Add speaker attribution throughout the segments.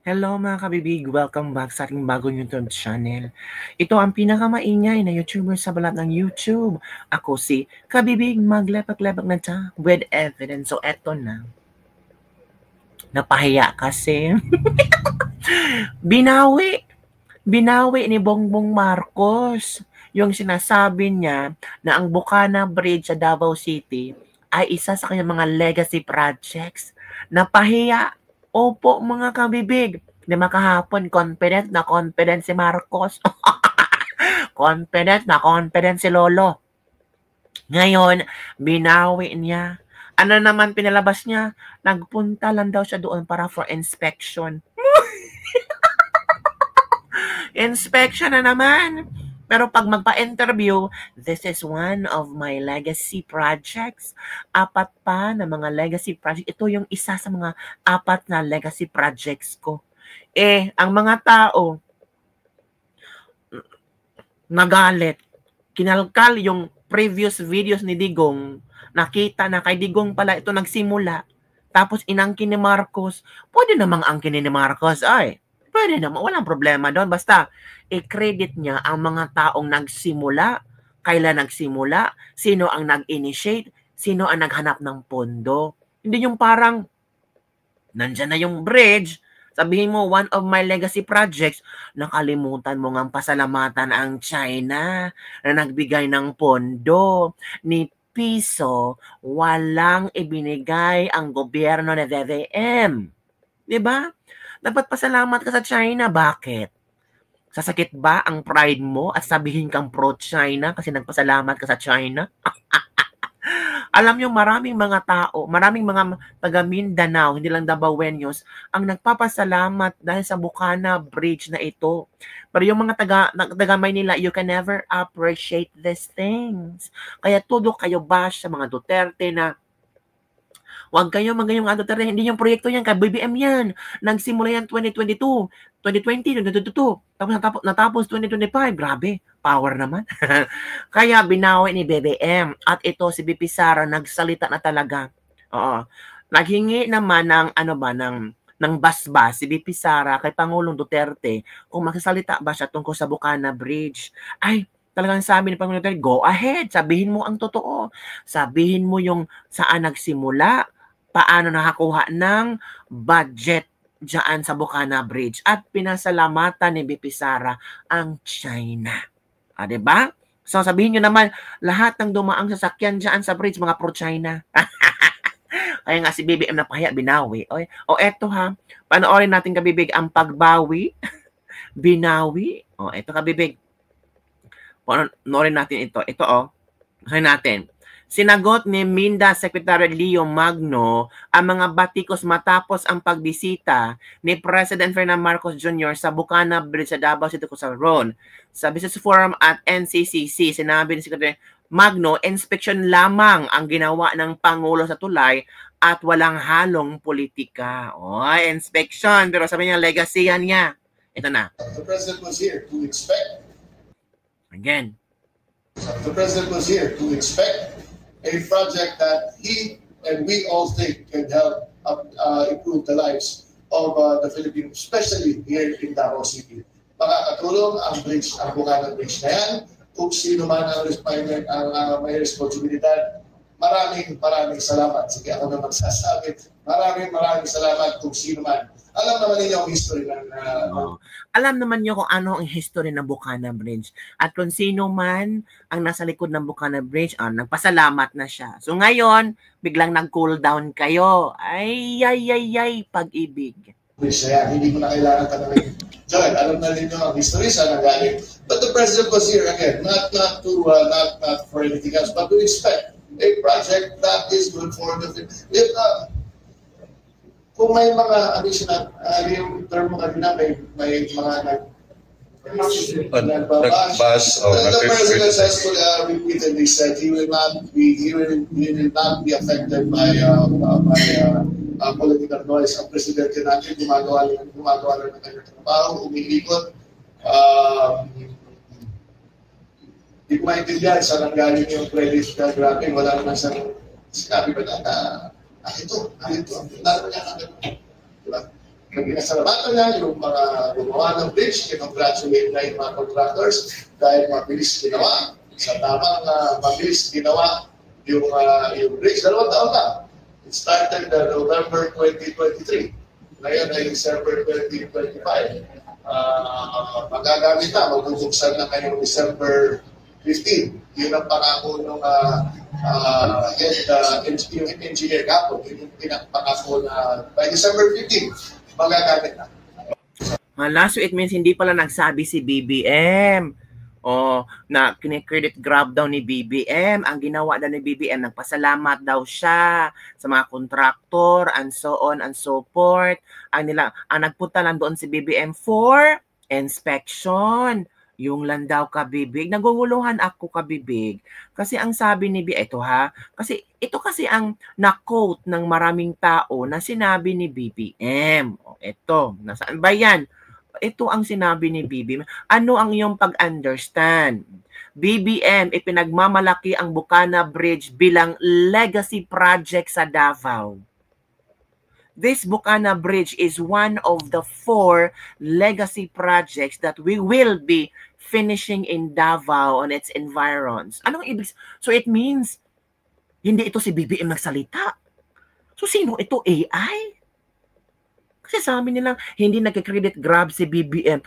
Speaker 1: Hello mga kabibig! Welcome back sa ating bagong YouTube channel. Ito ang pinakamaingay na YouTuber sa balat ng YouTube. Ako si Kabibig maglepak-lepak na ta with evidence. So eto na. Napahiya kasi. Binawi! Binawi ni Bongbong Marcos yung sinasabi niya na ang Bukana Bridge sa Davao City ay isa sa kanyang mga legacy projects. Napahiya. Opo mga kabibig. Di makahapon, confident si Marcos. confident si Lolo. Ngayon, binawi niya. Ano naman pinalabas niya? Nagpunta lang daw siya doon para for inspection. Inspection na naman. Pero pag magpa-interview, this is one of my legacy projects. 4 pa na mga legacy projects. Ito yung isa sa mga 4 na legacy projects ko. Ang mga tao, nagalit. Kinalkal yung previous videos ni Digong. Nakita na kay Digong pala ito nagsimula. Tapos inangkin ni Marcos. Pwede namang angkin ni Marcos. Pwede naman, walang problema doon. Basta, i-credit niya ang mga taong nagsimula, kailan nagsimula, sino ang nag-initiate, sino ang naghanap ng pondo. Hindi yung parang, nandyan na yung bridge, sabihin mo, one of my legacy projects, nakalimutan mo ngang pasalamatan ang China na nagbigay ng pondo. Ni piso, walang ibinigay ang gobyerno ng DDM. Diba? Dapat pasalamat ka sa China. Bakit? Sasakit ba ang pride mo at sabihin kang pro-China kasi nagpasalamat ka sa China? Alam nyo, maraming mga tao, maraming mga taga Mindanao, hindi lang Dabawenyos, ang nagpapasalamat dahil sa Bukana Bridge na ito. Pero yung mga taga Maynila, you can never appreciate these things. Kaya todo kayo bash sa mga Duterte na huwag kayo magayong Duterte. Hindi yung proyekto yan. Kay BBM yan. Nagsimula yan 2022, 2020, 2022. Tapos natapos 2025. Grabe. Power naman. Kaya binawi ni BBM. At ito si BP Sara nagsalita na talaga. Oo. Naghingi naman ng basbas si BP Sara kay Pangulong Duterte kung magsasalita ba siya tungkol sa Bukana Bridge. Talagang sabi ni Pangulong Duterte, go ahead. Sabihin mo ang totoo. Sabihin mo yung saan nagsimula, paano nakakuha ng budget dyan sa Bukana Bridge. At pinasalamatan ni BP Sara ang China. Diba? So sabihin nyo naman, lahat ng dumaang sasakyan dyan sa bridge, mga pro-China. Kaya nga si BBM napahiya, binawi. Eto ha, panoorin natin kabibig ang pagbawi, binawi. Eto kabibig. Panoorin natin ito. Ito Panoorin natin. Sinagot ni Minda Secretary Leo Magno ang mga batikos matapos ang pagbisita ni President Ferdinand Marcos Jr. sa Bukana Bridge sa Davao City, Cozaron. Sa Business Forum at NCCC, sinabi ni Secretary Magno, inspection lamang ang ginawa ng Pangulo sa tulay at walang halong politika. Inspection. Pero sabi niya, legacy yan niya. Ito na.
Speaker 2: The President was here to expect.
Speaker 1: Again.
Speaker 2: The President was here to expect a project that he and we all think can help improve the lives of the Filipinos, especially here in Davao City. Makakatulong ang bridge, ang Bukana Bridge na yan, kung sino man ang may responsibilidad. Maraming salamat. Sige, ako na magsasabi. Maraming salamat kung sino man. Alam naman ninyo ang history ng...
Speaker 1: Alam naman niyo kung ano ang history ng Bukana Bridge. At kung sino man ang nasa likod ng Bukana Bridge, nagpasalamat na siya. So ngayon, biglang nag-cool down kayo. Ay, pag-ibig.
Speaker 2: Hindi ko na kailangan tanongin. Joel, alam na ninyo ang history sa nagaling. But the President was here again, not for anything else, but to expect a project that is good for the kung may mga additional, yung term mo kanina, may mga
Speaker 3: nagbas o
Speaker 2: the President has repeatedly said he will not be affected by political noise. Ang Presidente natin gumagawa lang ng kanyang trabaho, umiikot. Hindi ko maintindihan saan ang galing yung credit na grabe, wala naman sinabi ba na ito. Diba? Pinasalamatan niya yung mga gumawa ng bridge, kinongratulate na yung mga contractors dahil mabilis ginawa. Sa tamang mabilis ginawa yung bridge, 2 taon na. It started November 2023. Ngayon ay December 2025. Magagamit na, magbubuksan na ngayong December 15. Yun ang pangako ng engineer kapon. Yun yung pinapangako na by December 15. Magagamit na.
Speaker 1: Hala, so it means hindi pala nagsabi si BBM. Na kine-credit grab daw ni BBM. Ang ginawa daw ni BBM, nagpasalamat daw siya sa mga kontraktor and so on and so forth. Ang nagpunta lang doon si BBM for inspection. Yung lang daw kabibig. Naguguluhan ako kabibig. Kasi ang sabi ni ito ito kasi ang na-quote ng maraming tao na sinabi ni BBM. Ito, nasaan ba yan? Ito ang sinabi ni BBM. Ano ang iyong pag-understand? BBM, ipinagmamalaki ang Bukana Bridge bilang legacy project sa Davao. This Bukana Bridge is one of the 4 legacy projects that we will be finishing in Davao on its environs. Anong ibig? So it means, hindi ito si BBM nagsalita. So sino ito? AI? Kasi sa amin nilang, hindi nagkikredit grab si BBM.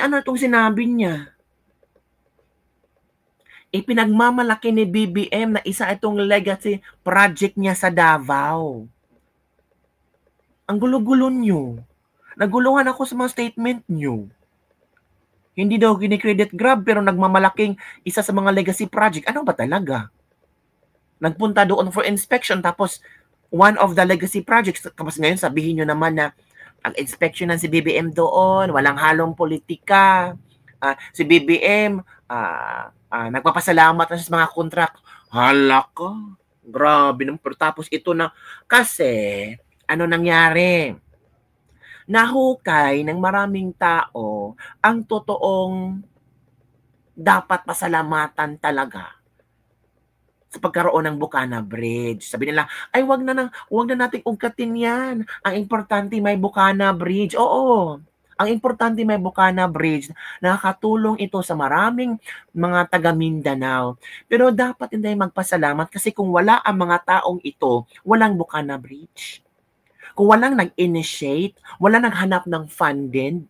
Speaker 1: Ano itong sinabi niya? Ipinagmamalaki ni BBM na isa itong legacy project niya sa Davao. Ang gulo-gulo nyo. Naguluhan ako sa mga statement nyo. Hindi daw kinikredit grab pero nagmamalaking isa sa mga legacy project. Ano ba talaga? Nagpunta doon for inspection tapos one of the legacy projects. Tapos ngayon sabihin nyo naman na ang inspection ng si BBM doon, walang halong politika. Si BBM, nagpapasalamat na sa mga contract. Hala ka. Grabe naman. Pero tapos ito na, kasi ano nangyari? Nahukay ng maraming tao ang totoong dapat pasalamatan talaga sa pagkaroon ng Bukana Bridge. Sabi nila, ay wag na nating ungkatin yan. Ang importante may Bukana Bridge. Oo, ang importante may Bukana Bridge. Nakakatulong ito sa maraming mga taga Mindanao. Pero dapat hindi magpasalamat kasi kung wala ang mga taong ito, walang Bukana Bridge. Kung walang nag-initiate, walang naghanap ng funding,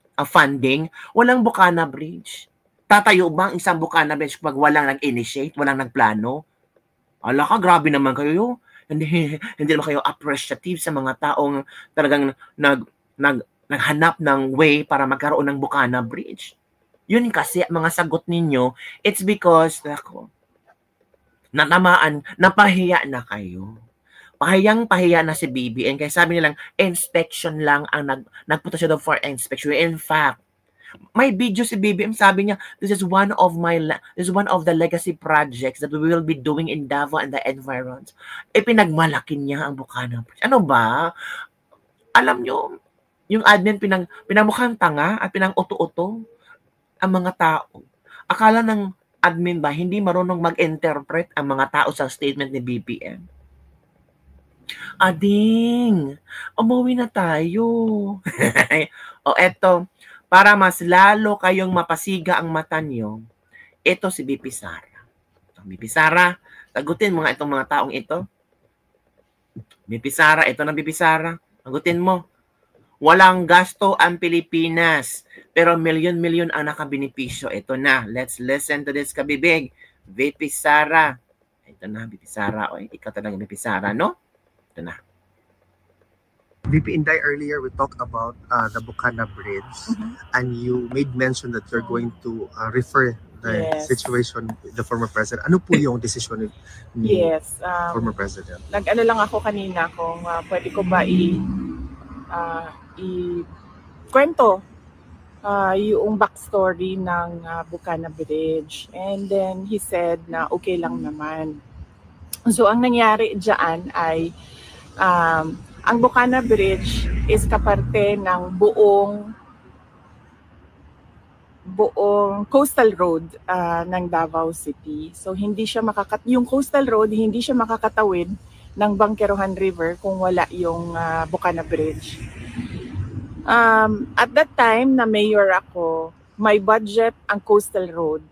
Speaker 1: walang Bukana Bridge. Tatayo ba ang isang Bukana Bridge pag walang nag-initiate, walang nagplano? Ala ka, grabe naman kayo. Hindi naman kayo appreciative sa mga taong talagang naghanap ng way para magkaroon ng Bukana Bridge. Yun kasi mga sagot ninyo, it's because, napahiya na kayo. Pahiyang-pahiya na si BBM. Kaya sabi nilang, inspection lang ang nagpunta siya doon for inspection. In fact, may video si BBM, sabi niya, this is one of the legacy projects that we will be doing in Davao and the environs. Pinagmalaki niya ang Bukana Bridge. Ano ba? Alam niyo, yung admin pinamukhang tanga at pinang-uto-uto ang mga tao. Akala ng admin ba, hindi marunong mag-interpret ang mga tao sa statement ni BBM? Ading, umuwi na tayo. Eto, para mas lalo kayong mapasiga ang mata nyo, ito si BP Sara. BP Sara, sagutin mo nga itong mga taong ito. BP Sara, ito na BP Sara. Sagutin mo. Walang gasto ang Pilipinas, pero milyon-milyon ang nakabenepisyo. Ito na, let's listen to this kabibig. BP Sara. Ito na, BP Sara. Oy, ikaw talaga BP Sara, no? Ito na.
Speaker 3: VP Inday, earlier we talked about the Bukana Bridge, and you made mention that you're going to refer the situation with the former president. Ano po yung desisyon ni former president?
Speaker 4: Nag-ano lang ako kanina kung pwede ko ba i-kwento yung backstory ng Bukana Bridge. And then he said na okay lang naman. So ang nangyari dyan ay ang Bukana Bridge is kaparte ng buong coastal road ng Davao City. So hindi siya yung coastal road hindi siya makakatawid ng Bangkerohan River kung wala yung Bukana Bridge. At that time na mayor ako, may budget ang coastal road,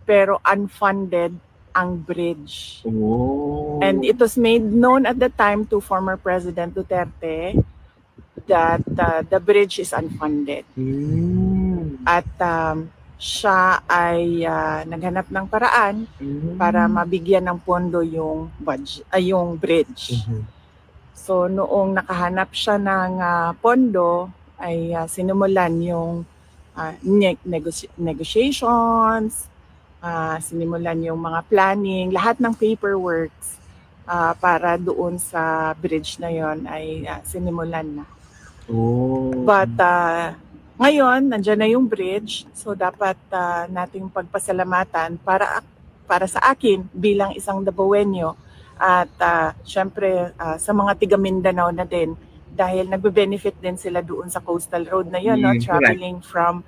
Speaker 4: pero unfunded ang bridge.
Speaker 1: Oh.
Speaker 4: And it was made known at the time to former President Duterte that the bridge is unfunded. At siya ay naghanap ng paraan para mabigyan ng pondo yung budget, yung bridge. So noong nakahanap siya ng pondo, ay sinimulan yung negotiations, sinimulan yung mga planning, lahat ng paperworks para doon sa bridge na yon ay sinimulan na. But ngayon, nandiyan na yung bridge, so dapat nating pagpasalamatan para sa akin bilang isang Dabawenyo at syempre sa mga tiga Mindanao na din dahil nagbe-benefit din sila doon sa coastal road na yun, no? Traveling from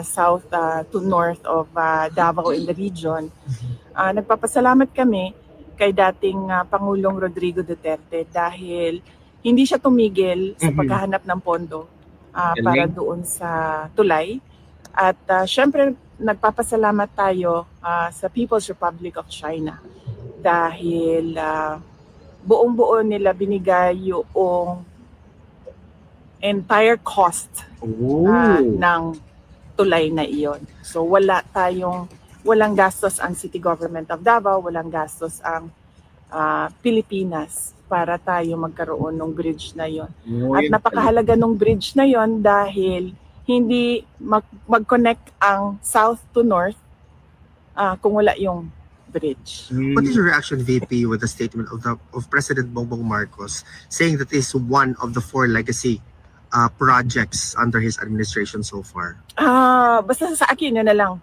Speaker 4: south to north of Davao in the region. Nagpapasalamat kami kay dating Pangulong Rodrigo Duterte dahil hindi siya tumigil sa paghahanap ng pondo para doon sa tulay. At syempre, nagpapasalamat tayo sa People's Republic of China dahil buong-buo nila binigay yung entire cost ng tulay na iyon. So walang gastos ang City Government of Davao, walang gastos ang Pilipinas para tayo magkaroon ng bridge na yon. At napakahalaga ng bridge na yon dahil hindi mag-connect ang south to north kung wala yung bridge.
Speaker 3: What is your reaction, VP, with the statement of President Bongbong Marcos saying that this is one of the 4 legacy projects under his administration so far?
Speaker 4: Basta sa akin, yun na lang.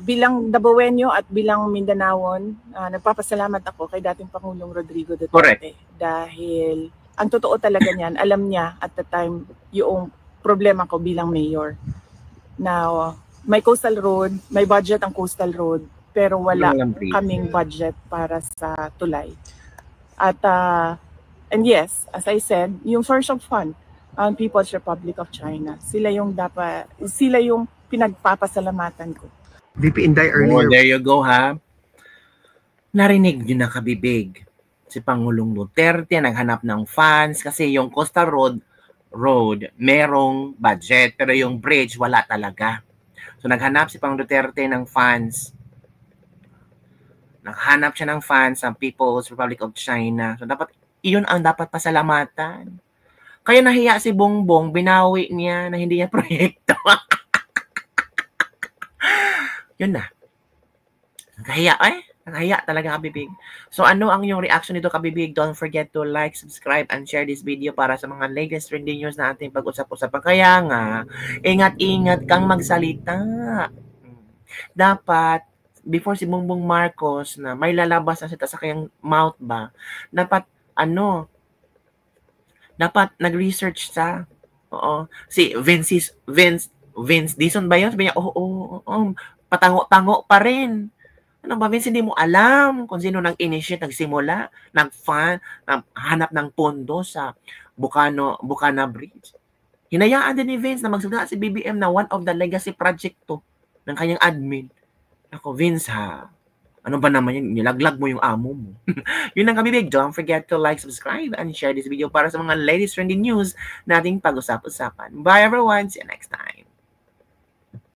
Speaker 4: Bilang Dabawenyo at bilang Mindanaon, nagpapasalamat ako kay dating Pangulong Rodrigo Duterte.
Speaker 1: Correct.
Speaker 4: Dahil ang totoo talaga niyan, alam niya at the time yung problema ko bilang mayor. Now, may coastal road, may budget ang coastal road, pero wala kaming budget para sa tulay. At and yes, as I said, yung source of fund, ang People's Republic of China, sila yung pinagpapasalamatan ko.
Speaker 3: VP Inday earlier.
Speaker 1: There you go, ha? Narinig nyo na kabibig. Si Pangulong Duterte naghanap ng funds kasi yung coastal road merong budget pero yung bridge wala talaga. So naghanap si Pangulong Duterte ng funds. Naghanap siya ng funds sa People's Republic of China. So iyon ang dapat pasalamatan. Kaya nahiya si Bongbong, binawi niya na hindi niya proyekto. Yun na. Nakahiya talaga, kabibig. So ano ang yung reaction nito, kabibig? Don't forget to like, subscribe, and share this video para sa mga latest trending news na ating pag-usap-usapan. Kaya nga, ingat-ingat kang magsalita. Dapat, before si Bongbong Marcos na may lalabas na sa kanyang mouth ba, dapat nag-research sa si Vince Dizon ba yun? Sabi niya, patango-tango pa rin. Ano ba, Vince, hindi mo alam kung sino nag-initiate, nagsimula, hanap ng pondo sa Bukana Bridge. Hinayaan din ni Vince na magsulat si BBM na one of the legacy project to ng kanyang admin. Ako, Vince, ha? Ano ba naman yun? Nilaglag mo yung amo mo. Yun lang, kabibig. Don't forget to like, subscribe, and share this video para sa mga latest trending news na ating pag-usap-usapan. Bye, everyone. See you next time.